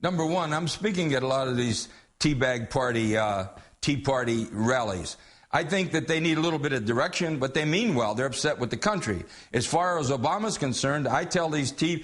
Number one, I'm speaking at a lot of these Tea Party rallies. I think that they need a little bit of direction, but they mean well. They're upset with the country. As far as Obama's concerned, I tell these Tea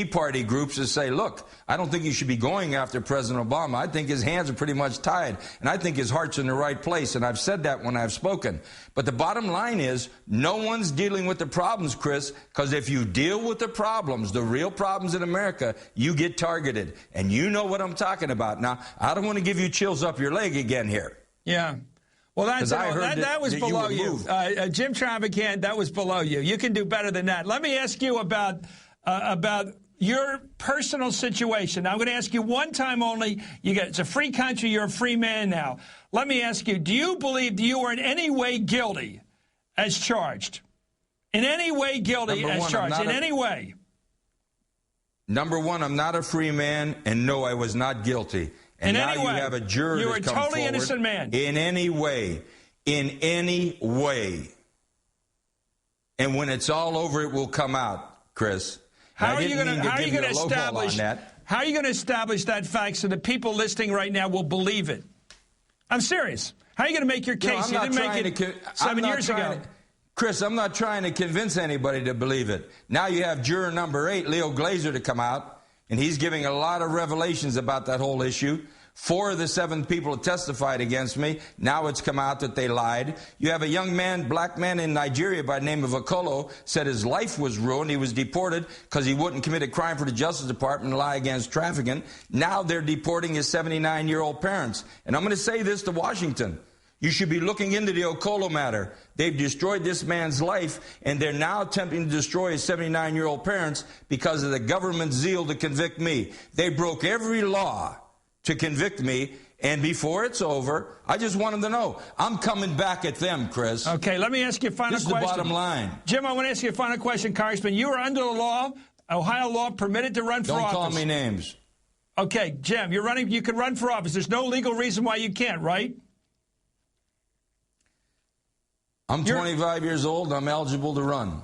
Party groups to say, look, I don't think you should be going after President Obama. I think his hands are pretty much tied, and I think his heart's in the right place, and I've said that when I've spoken. But the bottom line is, no one's dealing with the problems, Chris, because if you deal with the problems, the real problems in America, you get targeted. And you know what I'm talking about. Now, I don't want to give you chills up your leg again here. Yeah. Well, that was below you. Jim Trafficant, that was below you. You can do better than that. Let me ask you about your personal situation. Now, I'm going to ask you one time only. It's a free country. You're a free man now. Let me ask you, do you believe you are in any way guilty as charged? In any way guilty as charged? In any way? Number one, I'm not a free man, and no, I was not guilty. And now you have a juror you were a totally innocent man. In any way. In any way. And when it's all over, it will come out, Chris. How are you going to establish that fact so the people listening right now will believe it? I'm serious. How are you going to make your case? You didn't make it 7 years ago. Chris, I'm not trying to convince anybody to believe it. Now you have juror number 8, Leo Glazer, to come out. And he's giving a lot of revelations about that whole issue. 4 of the 7 people testified against me. Now it's come out that they lied. You have a young man, black man in Nigeria by the name of Okolo, said his life was ruined. He was deported because he wouldn't commit a crime for the Justice Department and lie against Trafficant. Now they're deporting his 79-year-old parents. And I'm going to say this to Washington. You should be looking into the Okolo matter. They've destroyed this man's life, and they're now attempting to destroy his 79-year-old parents because of the government's zeal to convict me. They broke every law to convict me, and before it's over, I just want them to know, I'm coming back at them, Chris. Okay, let me ask you a final question. This is the bottom line. Jim, I want to ask you a final question, Congressman. You are under the law, Ohio law, permitted to run for office. Don't call me names. Okay, Jim, you're running. You can run for office. There's no legal reason why you can't, right? I'm 25 years old. I'm eligible to run.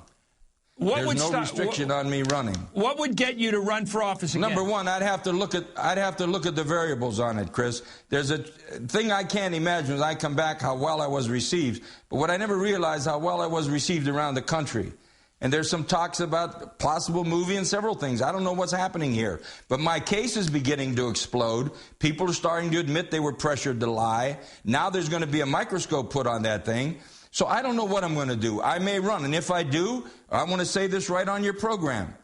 There's no restriction on me running. What would get you to run for office again? Number one, I'd have to look at the variables on it, Chris. There's a thing I can't imagine as I come back how well I was received. But what I never realized how well I was received around the country. And there's some talks about possible movie and several things. I don't know what's happening here. But my case is beginning to explode. People are starting to admit they were pressured to lie. Now there's going to be a microscope put on that thing. So I don't know what I'm going to do. I may run, and if I do, I want to say this right on your program.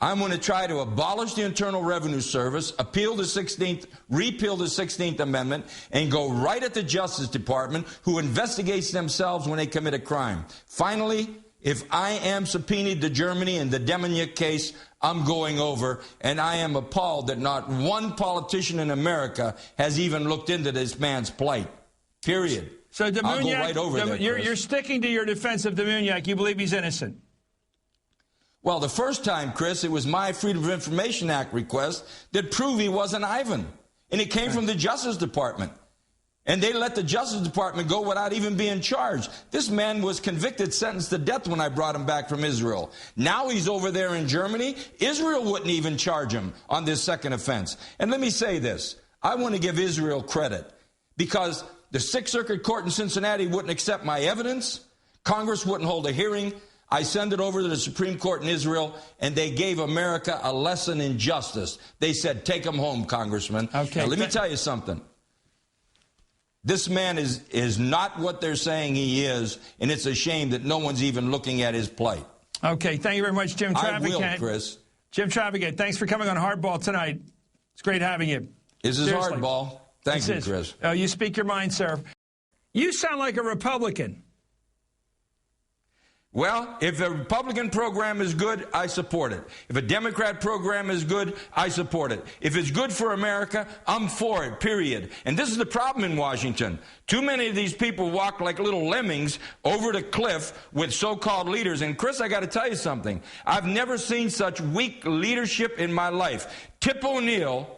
I'm going to try to abolish the Internal Revenue Service, repeal the 16th Amendment, and go right at the Justice Department, who investigates themselves when they commit a crime. Finally, if I am subpoenaed to Germany in the Demonic case, I'm going over, and I am appalled that not one politician in America has even looked into this man's plight. Period. So I'll go right over there, you're sticking to your defense of Demonic. You believe he's innocent? Well, the first time, Chris, it was my Freedom of Information Act request that proved he wasn't Ivan. And it came from the Justice Department. And they let the Justice Department go without even being charged. This man was convicted, sentenced to death when I brought him back from Israel. Now he's over there in Germany. Israel wouldn't even charge him on this second offense. And let me say this. I want to give Israel credit because the Sixth Circuit Court in Cincinnati wouldn't accept my evidence. Congress wouldn't hold a hearing. I send it over to the Supreme Court in Israel, and they gave America a lesson in justice. They said, take him home, Congressman. Okay. Now, let me tell you something. This man is not what they're saying he is, and it's a shame that no one's even looking at his plight. Okay, thank you very much, Jim Trafficant. I will, Chris. Jim Trafficant, thanks for coming on Hardball tonight. It's great having you. This is Hardball. Thank you, Chris. Oh, you speak your mind, sir. You sound like a Republican. Well, if a Republican program is good, I support it. If a Democrat program is good, I support it. If it's good for America, I'm for it, period. And this is the problem in Washington. Too many of these people walk like little lemmings over the cliff with so-called leaders. And, Chris, I got to tell you something. I've never seen such weak leadership in my life. Tip O'Neill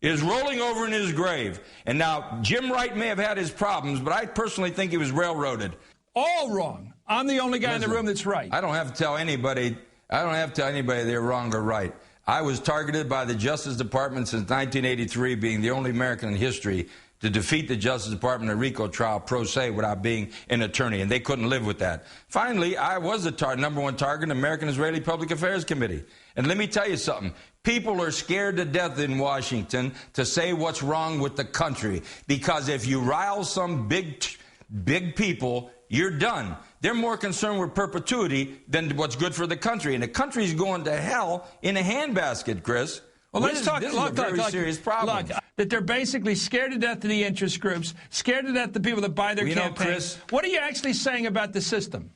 is rolling over in his grave. And now, Jim Wright may have had his problems, but I personally think he was railroaded. All wrong. I'm the only guy in the room that's right. I don't have to tell anybody they're wrong or right. I was targeted by the Justice Department since 1983, being the only American in history to defeat the Justice Department in a RICO trial pro se without being an attorney, and they couldn't live with that. Finally, I was the number one target in the American-Israeli Public Affairs Committee. And let me tell you something. People are scared to death in Washington to say what's wrong with the country, because if you rile some big people, you're done. They're more concerned with perpetuity than what's good for the country. And the country's going to hell in a handbasket, Chris. Well, let's talk. This is a very serious problem. Look, that they're basically scared to death of the interest groups, scared to death of the people that buy their campaigns. Chris, what are you actually saying about the system?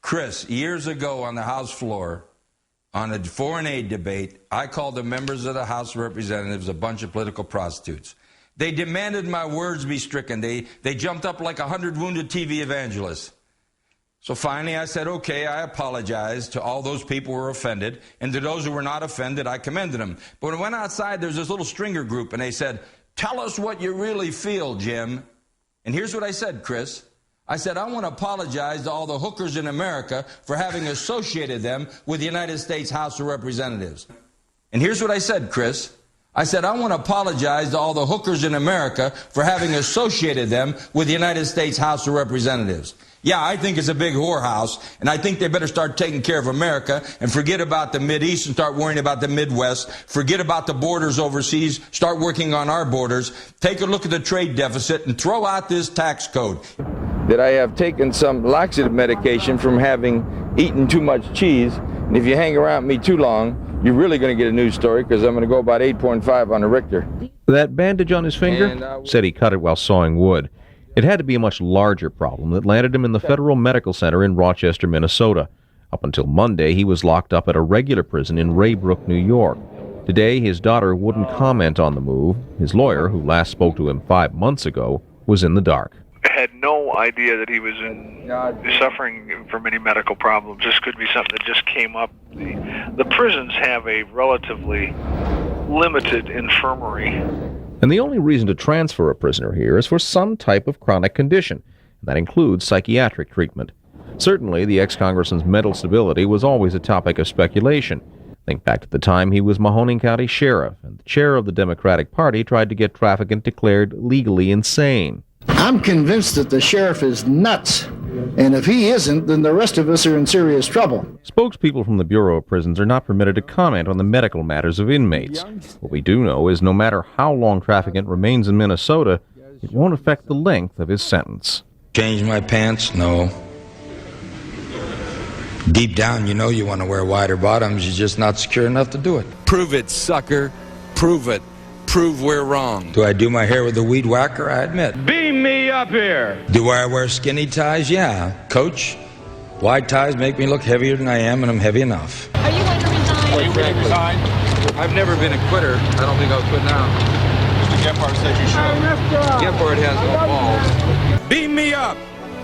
Chris, years ago on the House floor, on a foreign aid debate, I called the members of the House of Representatives a bunch of political prostitutes. They demanded my words be stricken. They jumped up like 100 wounded TV evangelists. So finally I said, okay, I apologize to all those people who were offended, and to those who were not offended, I commended them. But when I went outside, there's this little stringer group, and they said, tell us what you really feel, Jim. And here's what I said, Chris. I said, I want to apologize to all the hookers in America for having associated them with the United States House of Representatives. And here's what I said, Chris. I said, I want to apologize to all the hookers in America for having associated them with the United States House of Representatives. Yeah, I think it's a big whorehouse, and I think they better start taking care of America and forget about the Mideast and start worrying about the Midwest. Forget about the borders overseas. Start working on our borders. Take a look at the trade deficit and throw out this tax code. That I have taken some laxative medication from having eaten too much cheese, and if you hang around me too long, you're really going to get a news story, because I'm going to go about 8.5 on the Richter. That bandage on his finger said he cut it while sawing wood. It had to be a much larger problem that landed him in the Federal Medical Center in Rochester, Minnesota. Up until Monday, he was locked up at a regular prison in Raybrook, New York. Today, his daughter wouldn't comment on the move. His lawyer, who last spoke to him 5 months ago, was in the dark. I had no idea that he was suffering from any medical problems. This could be something that just came up. The prisons have a relatively limited infirmary. And the only reason to transfer a prisoner here is for some type of chronic condition, and that includes psychiatric treatment. Certainly, the ex-congressman's mental stability was always a topic of speculation. Think back to the time he was Mahoning County Sheriff, and the chair of the Democratic Party tried to get Trafficant declared legally insane. I'm convinced that the sheriff is nuts, and if he isn't, then the rest of us are in serious trouble. Spokespeople from the Bureau of Prisons are not permitted to comment on the medical matters of inmates. What we do know is no matter how long Trafficant remains in Minnesota, it won't affect the length of his sentence. Change my pants? No. Deep down, you know you want to wear wider bottoms. You're just not secure enough to do it. Prove it, sucker. Prove it. Prove we're wrong. Do I do my hair with a weed whacker? I admit. Beam me up here. Do I wear skinny ties? Yeah. Coach, wide ties make me look heavier than I am, and I'm heavy enough. Are you going to resign? Are you going to resign? I've never been a quitter. I don't think I'll quit now. Mr. Gephardt says you should. Gephardt has no balls. Beam me up.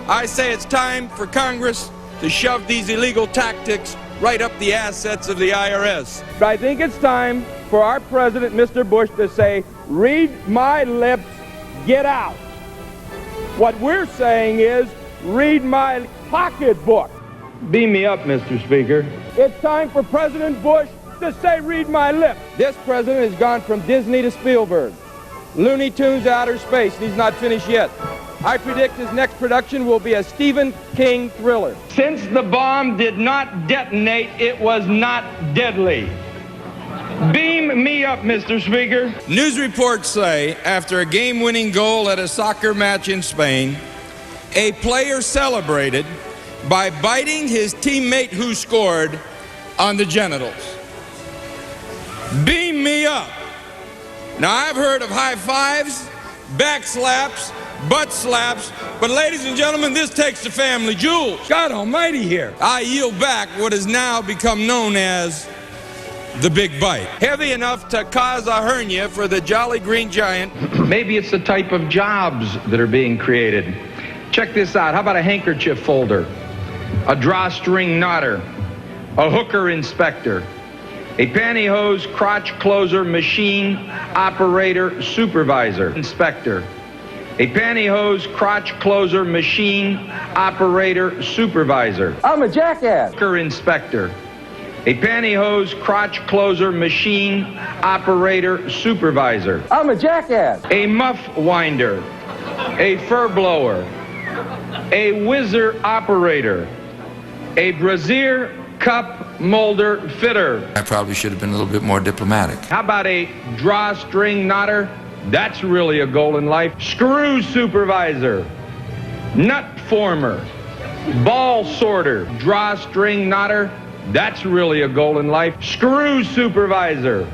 I say it's time for Congress to shove these illegal tactics right up the assets of the IRS. But I think it's time for our president, Mr. Bush, to say, read my lips, get out. What we're saying is, read my pocketbook. Beam me up, Mr. Speaker. It's time for President Bush to say, read my lips. This president has gone from Disney to Spielberg. Looney Tunes to outer space, and he's not finished yet. I predict his next production will be a Stephen King thriller. Since the bomb did not detonate, it was not deadly. Beam me up, Mr. Speaker. News reports say, after a game-winning goal at a soccer match in Spain, a player celebrated by biting his teammate who scored on the genitals. Beam me up. Now, I've heard of high fives, back slaps, butt slaps, but ladies and gentlemen, this takes the family jewels. God almighty here. I yield back what has now become known as the big bite. Heavy enough to cause a hernia for the Jolly Green Giant. Maybe it's the type of jobs that are being created. Check this out. How about a handkerchief folder, a drawstring knotter, a hooker inspector, a pantyhose crotch closer machine operator supervisor inspector, a pantyhose crotch closer machine operator supervisor. I'm a jackass. Hooker inspector, a pantyhose crotch closer machine operator supervisor. I'm a jackass. A muff winder, a fur blower, a whizzer operator, a brassiere cup molder fitter. I probably should have been a little bit more diplomatic. How about a drawstring knotter? That's really a goal in life. Screw supervisor, nut former, ball sorter, drawstring knotter. That's really a goal in life. Screw supervisor,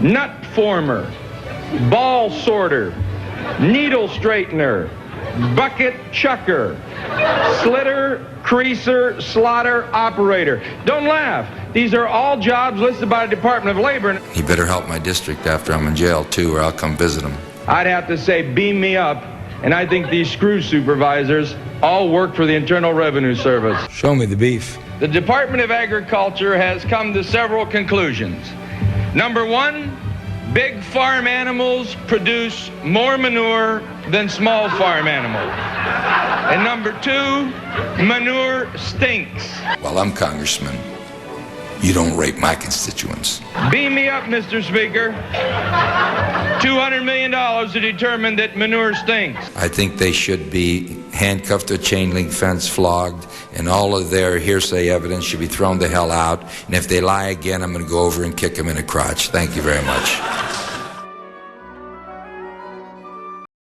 nut former, ball sorter, needle straightener, bucket chucker, slitter, creaser, slaughter operator. Don't laugh. These are all jobs listed by the Department of Labor. He better help my district after I'm in jail, too, or I'll come visit him. I'd have to say, beam me up. And I think these screw supervisors all work for the Internal Revenue Service. Show me the beef. The Department of Agriculture has come to several conclusions. Number one, big farm animals produce more manure than small farm animals. And number two, manure stinks. Well, I'm congressman. You don't rape my constituents. Beam me up, Mr. Speaker. $200 million to determine that manure stinks. I think they should be handcuffed to a chain link fence, flogged, and all of their hearsay evidence should be thrown the hell out. And if they lie again, I'm going to go over and kick them in the crotch. Thank you very much.